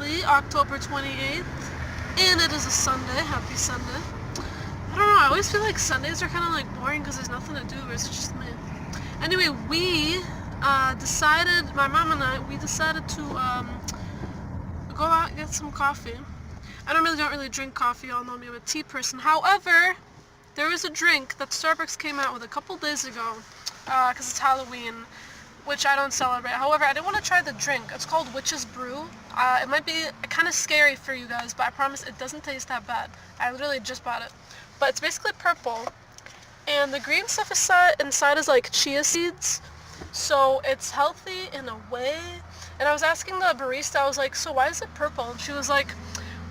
Friday, October 28th, and it is a Sunday. Happy Sunday. I don't know, I always feel like Sundays are kind of like boring because there's nothing to do, it's just me. Anyway, we decided, my mom and I, we decided to go out and get some coffee. I don't really drink coffee, y'all know me, I'm a tea person. However, there was a drink that Starbucks came out with a couple days ago, because it's Halloween, which I don't celebrate. However, I did want to try the drink. It's called Witch's Brew. It might be kind of scary for you guys, but I promise it doesn't taste that bad. I literally just bought it. But it's basically purple, and the green stuff inside is like chia seeds, so it's healthy in a way. And I was asking the barista, I was like, so why is it purple? And she was like,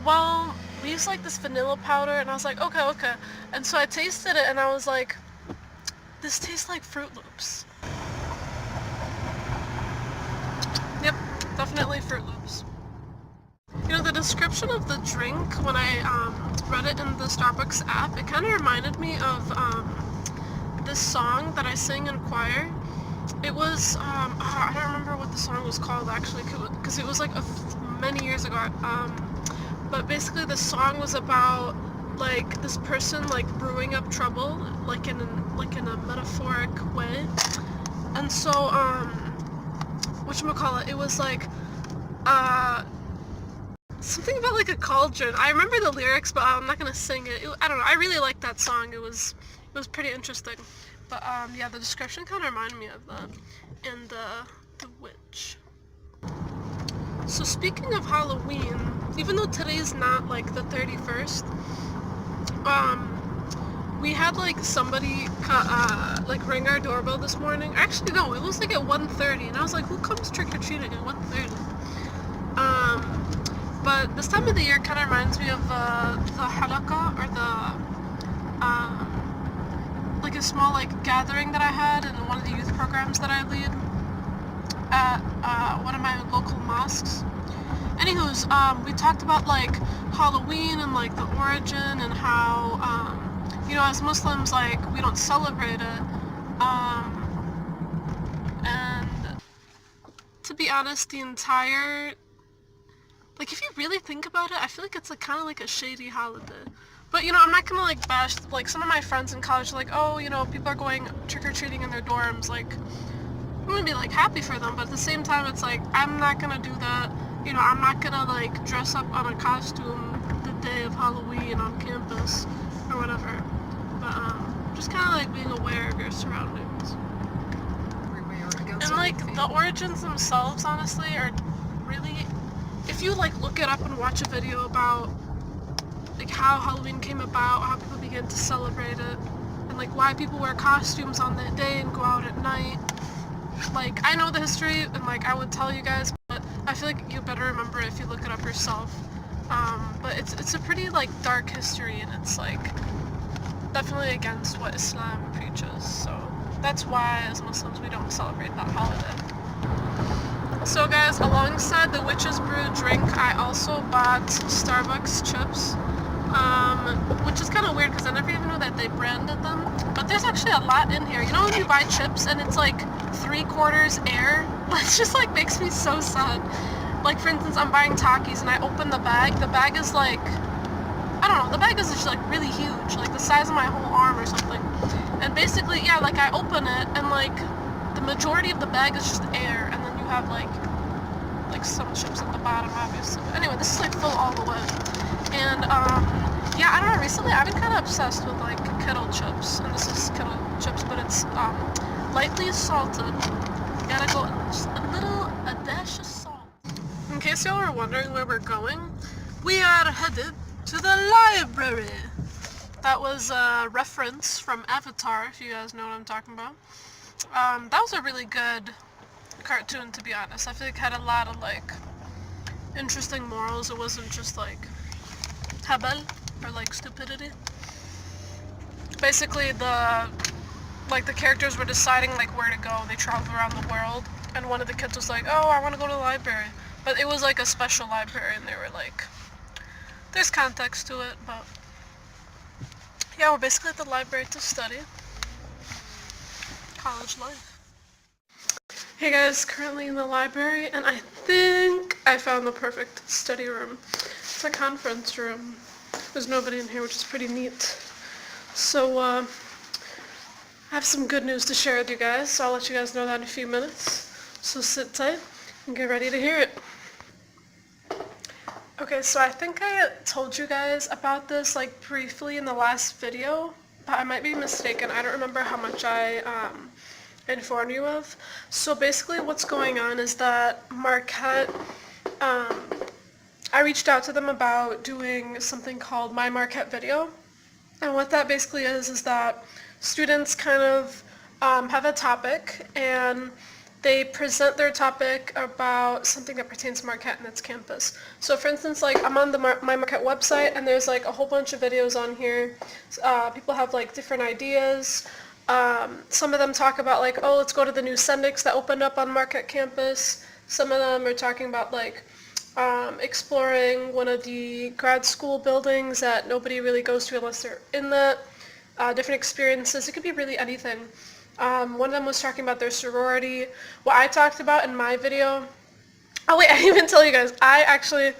well, we use like this vanilla powder. And I was like, okay. And so I tasted it and I was like, this tastes like Fruit Loops. Yep, definitely Fruit Loops. You know, the description of the drink, when I read it in the Starbucks app, it kind of reminded me of this song that I sing in choir. It was, I don't remember what the song was called actually, because it was like many years ago. But basically the song was about like this person like brewing up trouble, like in a metaphoric way. And so, whatchamacallit, it was like, something about like a cauldron. I remember the lyrics, but I'm not gonna sing it. I don't know. I really liked that song. It was pretty interesting. But yeah, the description kind of reminded me of that. And the witch. So speaking of Halloween, even though today's not like the 31st, we had like somebody like ring our doorbell this morning. Actually, no, it was like at 1:30, and I was like, who comes trick-or-treating at 1:30? But this time of the year kind of reminds me of the halakha, or the like a small like gathering that I had in one of the youth programs that I lead at one of my local mosques. Anywho's, we talked about like Halloween and like the origin and how you know, as Muslims, like we don't celebrate it. And to be honest, the entire, like, if you really think about it, I feel like it's like kind of like a shady holiday. But, you know, I'm not gonna like bash, like, some of my friends in college are like, oh, you know, people are going trick-or-treating in their dorms. Like, I'm gonna be like happy for them, but at the same time, it's like, I'm not gonna do that. You know, I'm not gonna like dress up on a costume the day of Halloween on campus or whatever. But just kind of like being aware of your surroundings. And like the origins themselves, honestly, are really, if you like look it up and watch a video about like how Halloween came about, how people began to celebrate it, and like why people wear costumes on that day and go out at night. Like, I know the history and like I would tell you guys, but I feel like you better remember it if you look it up yourself. But it's a pretty like dark history, and it's like definitely against what Islam preaches. So that's why as Muslims we don't celebrate that holiday. So guys, alongside the Witch's Brew drink, I also bought Starbucks chips, which is kind of weird because I never even knew that they branded them. But there's actually a lot in here. You know when you buy chips and it's like 3/4 air? That just like makes me so sad. Like for instance, I'm buying Takis and I open the bag. The bag is like, I don't know, the bag is just like really huge, like the size of my whole arm or something. And basically, yeah, like I open it and like the majority of the bag is just air, and then you have like some chips at the bottom, obviously. But anyway, this is like full all the way. And yeah, I don't know, recently I've been kind of obsessed with like kettle chips, and this is kettle chips, but it's lightly salted. You gotta go just a dash of salt. In case y'all are wondering where we're going, we are headed to the library. That was a reference from Avatar, if you guys know what I'm talking about. That was a really good cartoon, to be honest. I feel like it had a lot of like interesting morals. It wasn't just like habal or like stupidity. Basically the characters were deciding like where to go. They traveled around the world, and one of the kids was like, oh, I want to go to the library. But it was like a special library, and they were like, there's context to it, but yeah, we're basically at the library to study. College life. Hey guys, currently in the library, and I think I found the perfect study room. It's a conference room. There's nobody in here, which is pretty neat. So, I have some good news to share with you guys, so I'll let you guys know that in a few minutes. So sit tight and get ready to hear it. Okay, so I think I told you guys about this like briefly in the last video, but I might be mistaken. I don't remember how much I informed you of. So basically what's going on is that Marquette, I reached out to them about doing something called My Marquette Video. And what that basically is that students kind of have a topic and they present their topic about something that pertains to Marquette and its campus. So for instance, like I'm on the My Marquette website and there's like a whole bunch of videos on here. People have like different ideas. Some of them talk about like, oh, let's go to the new Sendix that opened up on Marquette campus. Some of them are talking about like exploring one of the grad school buildings that nobody really goes to unless they're in that. Different experiences. It could be really anything. One of them was talking about their sorority. What I talked about in my video, oh wait, I didn't even tell you guys, I actually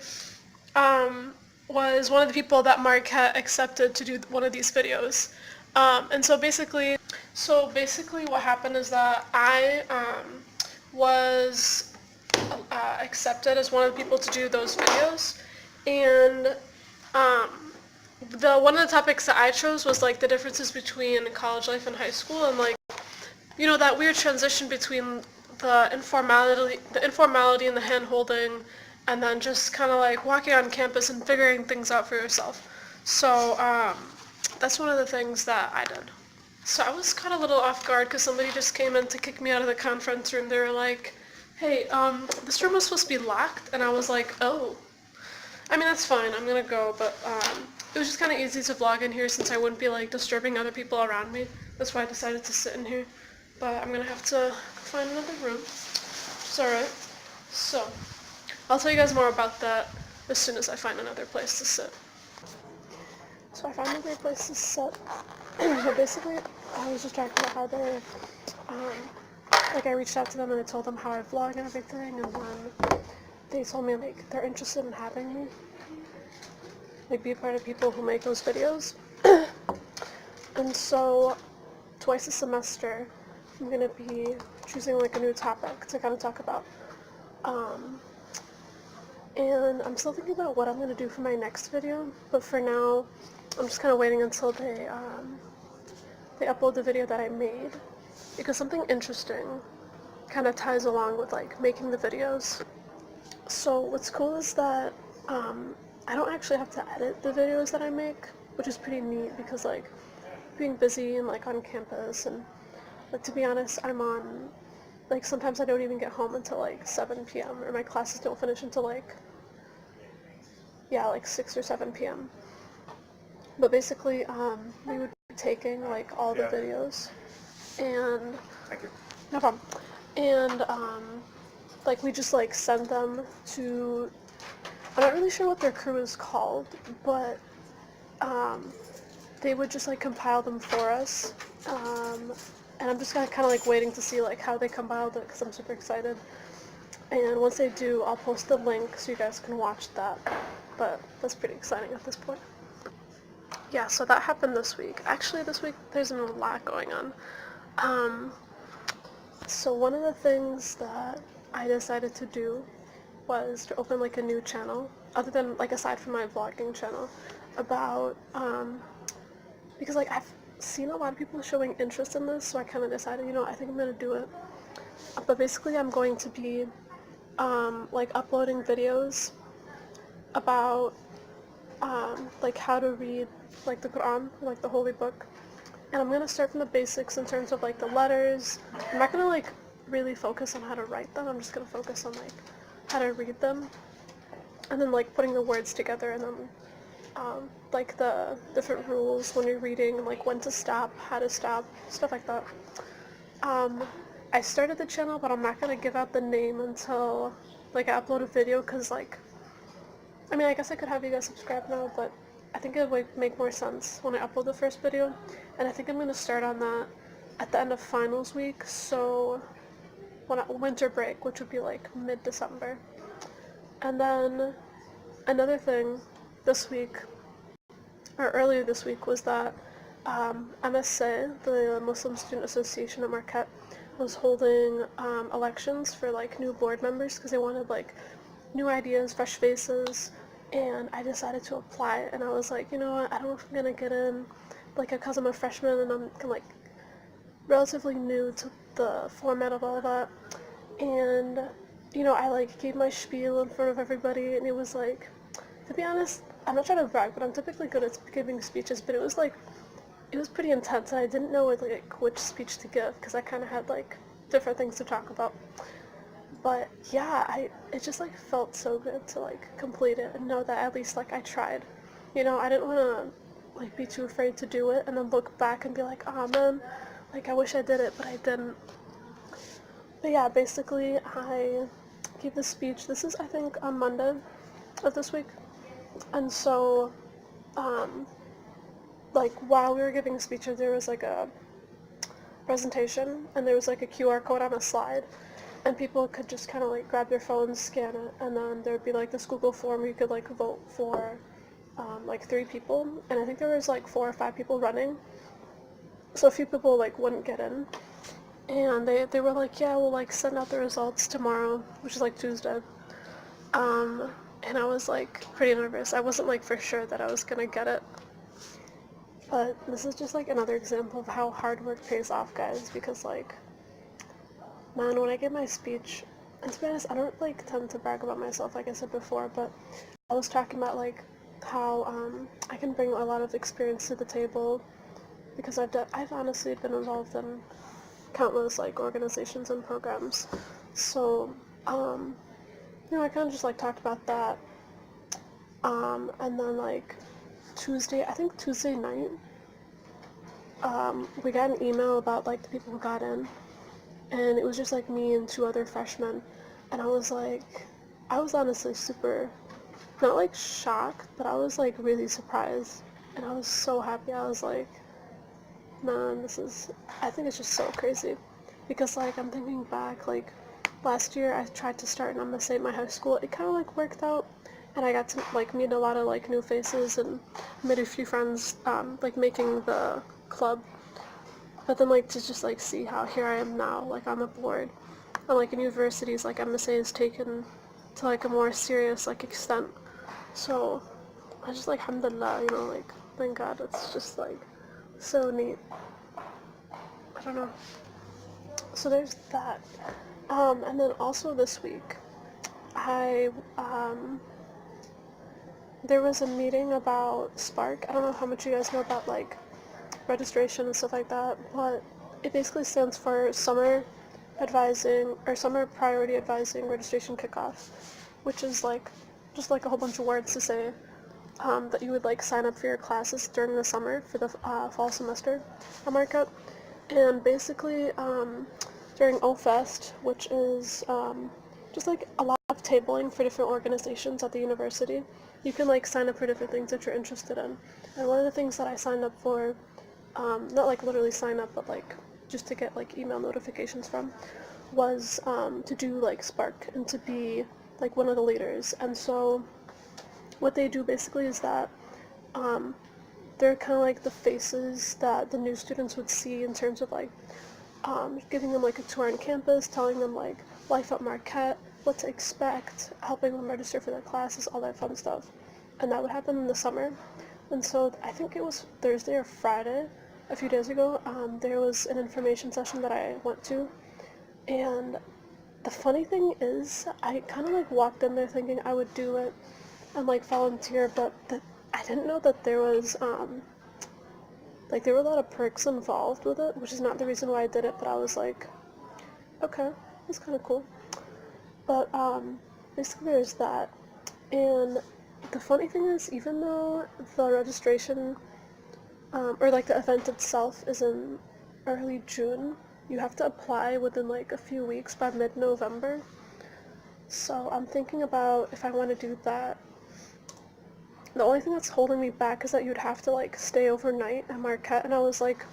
was one of the people that Marquette accepted to do one of these videos. And so basically what happened is that I was accepted as one of the people to do those videos, and one of the topics that I chose was like the differences between college life and high school, and like, you know, that weird transition between the informality and the hand-holding, and then just kind of like walking on campus and figuring things out for yourself. So that's one of the things that I did. So I was caught a little off guard because somebody just came in to kick me out of the conference room. They were like, hey, this room was supposed to be locked, and I was like, oh. I mean, that's fine, I'm gonna go, but it was just kind of easy to vlog in here since I wouldn't be like disturbing other people around me. That's why I decided to sit in here. But I'm gonna have to find another room, which is alright. So, I'll tell you guys more about that as soon as I find another place to sit. So I found another place to sit. But basically, I was just talking about how they're, like I reached out to them and I told them how I vlog and everything, and then they told me like they're interested in having me, like be a part of people who make those videos. And so twice a semester I'm gonna be choosing like a new topic to kind of talk about. And I'm still thinking about what I'm gonna do for my next video, but for now I'm just kind of waiting until they upload the video that I made, because something interesting kind of ties along with like making the videos. So what's cool is that I don't actually have to edit the videos that I make, which is pretty neat because like being busy and like on campus, and like to be honest, I'm on, like sometimes I don't even get home until like 7 p.m. or my classes don't finish until like, yeah, like 6 or 7 p.m. But basically we would be taking like all the videos and, thank you. No problem. And like we just like send them to, I'm not really sure what their crew is called, but they would just like compile them for us, and I'm just kind of like waiting to see like how they compiled it because I'm super excited. And once they do, I'll post the link so you guys can watch that, but that's pretty exciting at this point. Yeah, so that happened this week. Actually this week there's been a lot going on. So one of the things that I decided to do was to open like a new channel, other than like aside from my vlogging channel, about because like I've seen a lot of people showing interest in this, so I kind of decided, you know, I think I'm gonna do it. But basically I'm going to be like uploading videos about like how to read like the Quran, like the holy book. And I'm gonna start from the basics in terms of like the letters. I'm not gonna like really focus on how to write them, I'm just gonna focus on like how to read them, and then like putting the words together, and then like the different rules when you're reading, like when to stop, how to stop, stuff like that. I started the channel, but I'm not gonna give out the name until like I upload a video, because like, I mean, I guess I could have you guys subscribe now, but I think it would make more sense when I upload the first video, and I think I'm gonna start on that at the end of finals week, so when winter break, which would be like mid-December. And then another thing this week, or earlier this week, was that MSA, the Muslim Student Association at Marquette, was holding elections for like new board members because they wanted like new ideas, fresh faces, and I decided to apply. And I was like, you know what, I don't know if I'm gonna get in, like, because I'm a freshman and I'm like relatively new to the format of all that. And you know, I like gave my spiel in front of everybody, and it was like, to be honest, I'm not trying to brag, but I'm typically good at giving speeches, but it was like, it was pretty intense, and I didn't know like which speech to give because I kind of had like different things to talk about. But yeah, it just like felt so good to like complete it and know that at least like I tried. You know, I didn't want to like be too afraid to do it and then look back and be like, oh man, like I wish I did it, but I didn't. But yeah, basically I gave this speech. This is, I think, on Monday of this week. And so, like, while we were giving speeches, there was like a presentation, and there was like a QR code on a slide, and people could just kind of like grab their phones, scan it, and then there'd be like this Google form where you could like vote for like 3 people, and I think there was like 4 or 5 people running, so a few people like wouldn't get in, and they were like, yeah, we'll like send out the results tomorrow, which is like Tuesday. And I was like pretty nervous. I wasn't like for sure that I was gonna get it. But this is just like another example of how hard work pays off, guys, because like, man, when I give my speech, and to be honest, I don't like tend to brag about myself like I said before, but I was talking about like how I can bring a lot of experience to the table because I've honestly been involved in countless like organizations and programs. So you know, I kind of just like talked about that. And then like I think Tuesday night, we got an email about like the people who got in, and it was just like me and 2 other freshmen, and I was honestly super, not like shocked, but I was like really surprised, and I was so happy. I was like, man, I think it's just so crazy, because like I'm thinking back, like last year I tried to start an MSA at my high school. It kind of like worked out, and I got to like meet a lot of like new faces and made a few friends like making the club. But then like to just like see how here I am now, like on the board, and like in universities, like MSA is taken to like a more serious like extent. So I just like, alhamdulillah, you know, like thank God. It's just like so neat. I don't know. So there's that. And then also this week, there was a meeting about Spark. I don't know how much you guys know about like registration and stuff like that, but it basically stands for Summer Advising, or Summer Priority Advising Registration Kickoff, which is like just like a whole bunch of words to say that you would like sign up for your classes during the summer for the fall semester at Marquette. And basically during OFest, which is just like a lot of tabling for different organizations at the university, you can like sign up for different things that you're interested in. And one of the things that I signed up for, not like literally sign up, but like just to get like email notifications from, was to do like Spark and to be like one of the leaders. And so what they do basically is that they're kind of like the faces that the new students would see in terms of like giving them like a tour on campus, telling them like life at Marquette, what to expect, helping them register for their classes, all that fun stuff. And that would happen in the summer. And so I think it was Thursday or Friday, a few days ago, there was an information session that I went to. And the funny thing is, I kind of like walked in there thinking I would do it and like volunteer, but I didn't know that there was like there were a lot of perks involved with it, which is not the reason why I did it, but I was like, okay, that's kind of cool. But basically there's that. And the funny thing is, even though the registration or like the event itself is in early June, you have to apply within like a few weeks by mid-November. So I'm thinking about if I want to do that. The only thing that's holding me back is that you'd have to like stay overnight at Marquette, and I was like,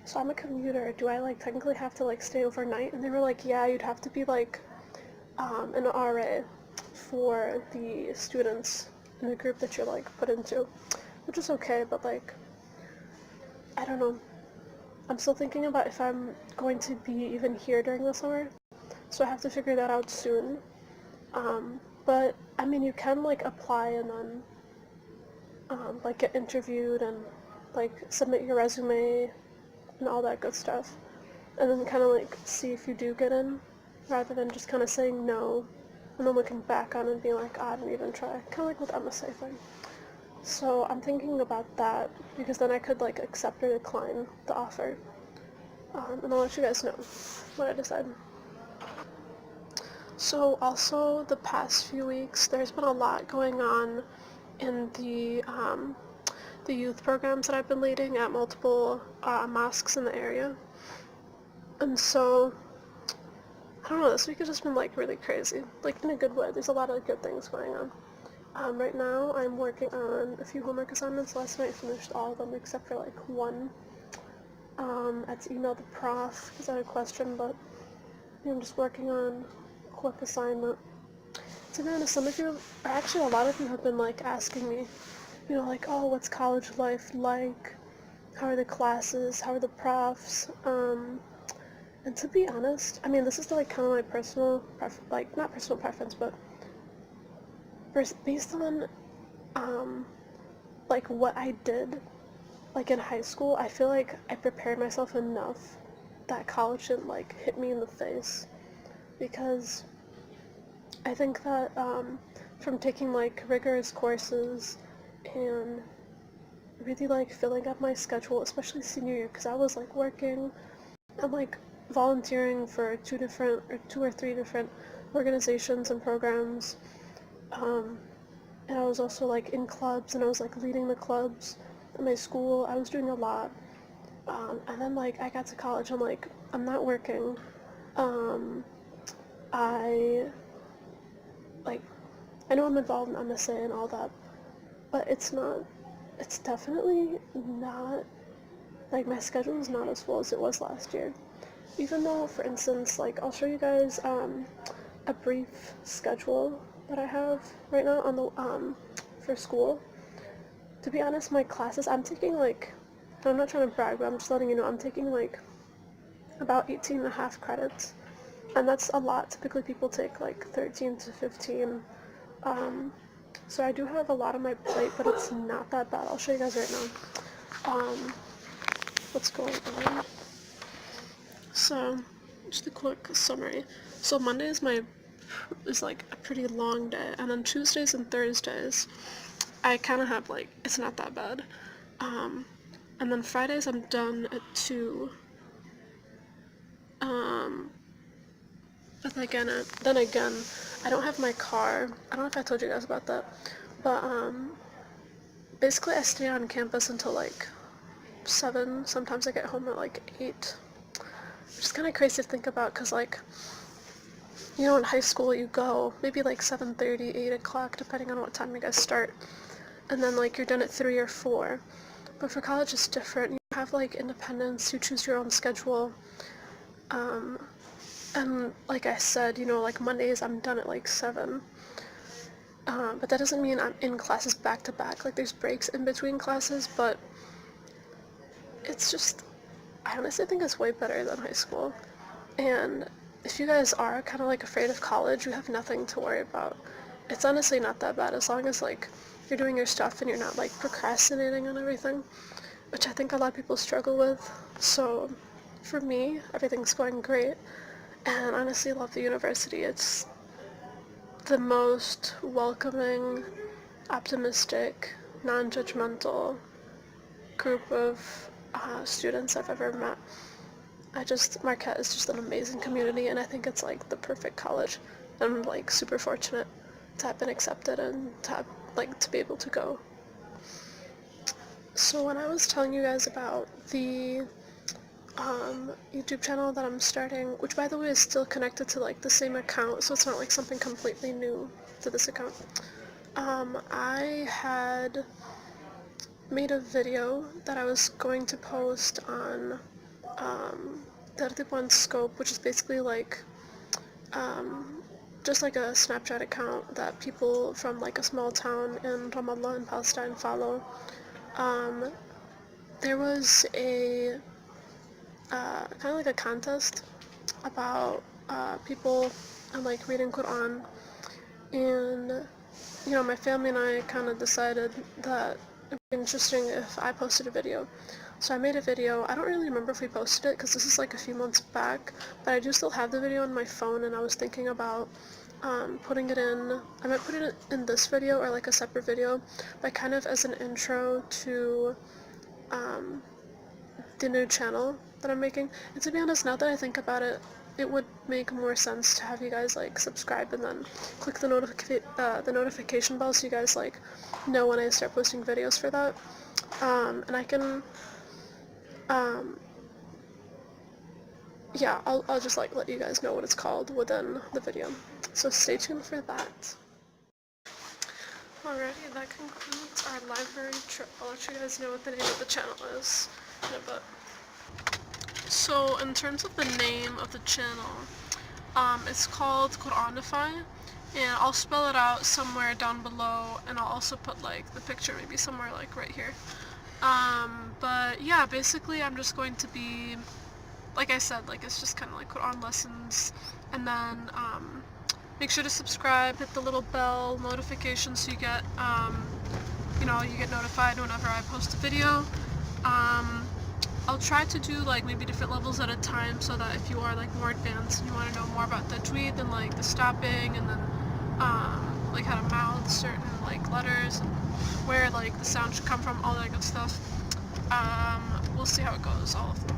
so I'm a commuter, do I like technically have to like stay overnight? And they were like, yeah, you'd have to be like an RA for the students in the group that you're like put into, which is okay, but like, I don't know. I'm still thinking about if I'm going to be even here during the summer, so I have to figure that out soon. But I mean, you can like apply and then like get interviewed and like submit your resume and all that good stuff, and then kind of like see if you do get in, rather than just kind of saying no and then looking back on it and being like, oh, I didn't even try. Kind of like with MSA thing. So I'm thinking about that, because then I could like accept or decline the offer. And I'll let you guys know what I decide. So also the past few weeks, there's been a lot going on in the youth programs that I've been leading at multiple mosques in the area. And so, I don't know, this week has just been like really crazy, like in a good way. There's a lot of good things going on. Right now I'm working on a few homework assignments. Last night I finished all of them except for like one. I had to email the prof because I had a question, but I'm just working on a quick assignment. To be honest, some of you, or actually a lot of you have been like asking me, like, oh, what's college life like? How are the classes? How are the profs? And to be honest, I mean, this is like kind of my personal, not personal preference, but based on, like what I did, like in high school, I feel like I prepared myself enough that college didn't like hit me in the face, because I think that from taking like rigorous courses and really like filling up my schedule, especially senior year, because I was like working and like volunteering for two or three different organizations and programs, and I was also like in clubs, and I was like leading the clubs at my school. I was doing a lot, and then like I got to college and like I'm not working. I like I know I'm involved in MSA and all that, but it's definitely not, like my schedule is not as full as it was last year. Even though, for instance, like I'll show you guys a brief schedule that I have right now on the for school. To be honest, my classes, I'm taking like, I'm not trying to brag, but I'm just letting you know, I'm taking like about 18 and a half credits, and that's a lot. Typically people take like 13 to 15. So I do have a lot on my plate, but it's not that bad. I'll show you guys right now what's going on. So, just a quick summary. So Monday is like a pretty long day, and then Tuesdays and Thursdays I kind of have like, it's not that bad. And then Fridays I'm done at 2. But then again, I don't have my car. I don't know if I told you guys about that, but basically I stay on campus until like 7. Sometimes I get home at like 8. Which is kind of crazy to think about, because like, in high school you go maybe like 7:30, 8 o'clock, depending on what time you guys start, and then like you're done at 3 or 4. But for college it's different. You have like independence, you choose your own schedule, and like I said, like Mondays I'm done at like 7. But that doesn't mean I'm in classes back to back. Like there's breaks in between classes, but it's just, I honestly think it's way better than high school. And if you guys are kind of like afraid of college, you have nothing to worry about. It's honestly not that bad, as long as like you're doing your stuff and you're not like procrastinating on everything, which I think a lot of people struggle with. So for me, everything's going great, and honestly love the university. It's the most welcoming, optimistic, non-judgmental group of students I've ever met. Marquette is just an amazing community, and I think it's like the perfect college. I'm like super fortunate to have been accepted and to be able to go. So when I was telling you guys about the YouTube channel that I'm starting, which by the way is still connected to like the same account, so it's not like something completely new to this account, I had made a video that I was going to post on Tertipuan Scope, which is basically like just like a Snapchat account that people from like a small town in Ramallah in Palestine follow. There was a kind of like a contest about people and like reading Quran, and you know, my family and I kind of decided that it would be interesting if I posted a video. So I made a video. I don't really remember if we posted it because this is like a few months back, but I do still have the video on my phone, and I was thinking about putting it in. I might put it in this video or like a separate video, but kind of as an intro to the new channel that I'm making. And to be honest, now that I think about it, it would make more sense to have you guys like subscribe and then click the notification bell so you guys like know when I start posting videos for that. And I can yeah, I'll just like let you guys know what it's called within the video. So stay tuned for that. Alrighty, that concludes our library trip. I'll let you guys know what the name of the channel is in a bit. So in terms of the name of the channel, it's called Quranify, and I'll spell it out somewhere down below, and I'll also put like the picture maybe somewhere like right here. But yeah, basically I'm just going to be, like I said, like it's just kind of like Quran lessons, and then make sure to subscribe, hit the little bell notification so you get, you know, you get notified whenever I post a video. I'll try to do like maybe different levels at a time so that if you are like more advanced and you want to know more about tajweed and like the stopping and then like how to mouth certain like letters and where like the sound should come from, all that good stuff. We'll see how it goes, all of them.